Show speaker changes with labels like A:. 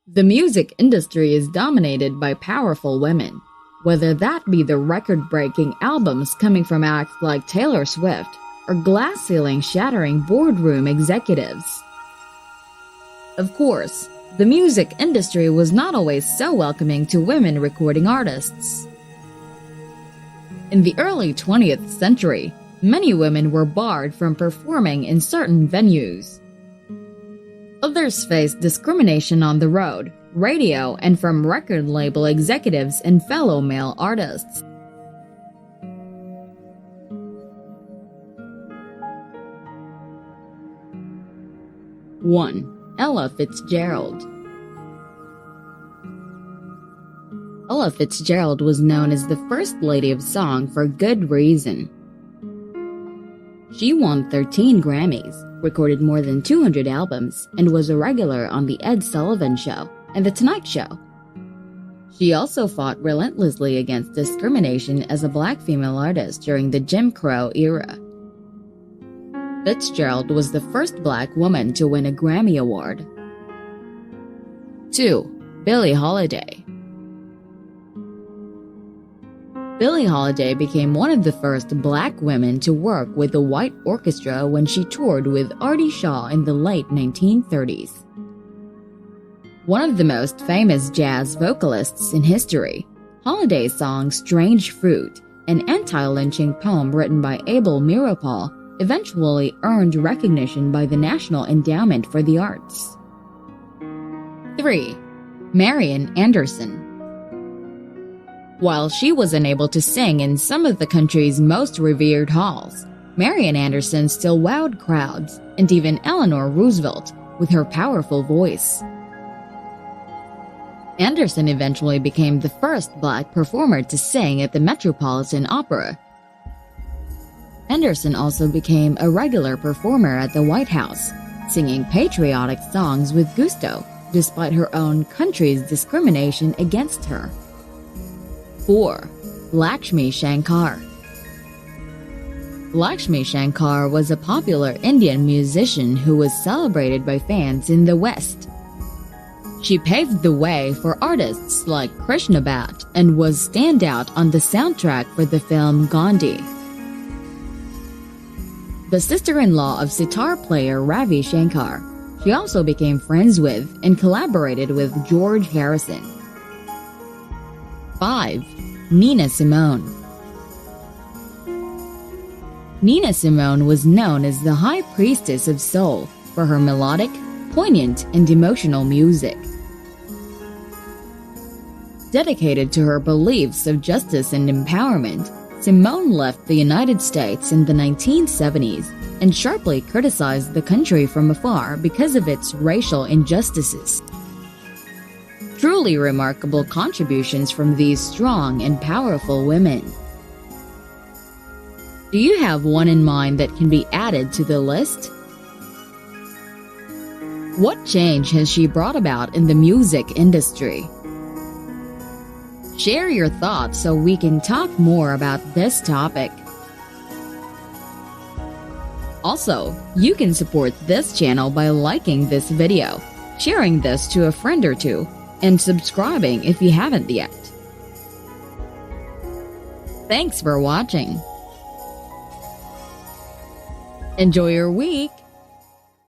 A: The music industry is dominated by powerful women, whether that be the record-breaking albums coming from acts like Taylor Swift or glass-ceiling-shattering boardroom executives. Of course, the music industry was not always so welcoming to women recording artists. In the early 20th century, many women were barred from performing in certain venues. Others faced discrimination on the road, radio, and from record label executives and fellow male artists. One, Ella Fitzgerald. Ella Fitzgerald was known as the First Lady of Song for good reason. She won 13 Grammys, recorded more than 200 albums, and was a regular on The Ed Sullivan Show and The Tonight Show. She also fought relentlessly against discrimination as a black female artist during the Jim Crow era. Fitzgerald was the first black woman to win a Grammy Award. 2. Billie Holiday. Billie Holiday became one of the first black women to work with the White Orchestra when she toured with Artie Shaw in the late 1930s. One of the most famous jazz vocalists in history, Holiday's song Strange Fruit, an anti-lynching poem written by Abel Meeropol, eventually earned recognition by the National Endowment for the Arts. 3. Marion Anderson. While she was unable to sing in some of the country's most revered halls, Marion Anderson still wowed crowds and even Eleanor Roosevelt with her powerful voice. Anderson eventually became the first black performer to sing at the Metropolitan Opera. Anderson also became a regular performer at the White House, singing patriotic songs with gusto, despite her own country's discrimination against her. 4. Lakshmi Shankar. Lakshmi Shankar was a popular Indian musician who was celebrated by fans in the West. She paved the way for artists like Krishna Bhatt and was standout on the soundtrack for the film Gandhi. The sister-in-law of sitar player Ravi Shankar, she also became friends with and collaborated with George Harrison. 5. Nina Simone. Nina Simone was known as the High Priestess of Soul for her melodic, poignant, and emotional music. Dedicated to her beliefs of justice and empowerment, Simone left the United States in the 1970s and sharply criticized the country from afar because of its racial injustices. Truly remarkable contributions from these strong and powerful women. Do you have one in mind that can be added to the list? What change has she brought about in the music industry? Share your thoughts so we can talk more about this topic. Also, you can support this channel by liking this video, sharing this to a friend or two, and subscribing if you haven't yet. Thanks for watching. Enjoy your week!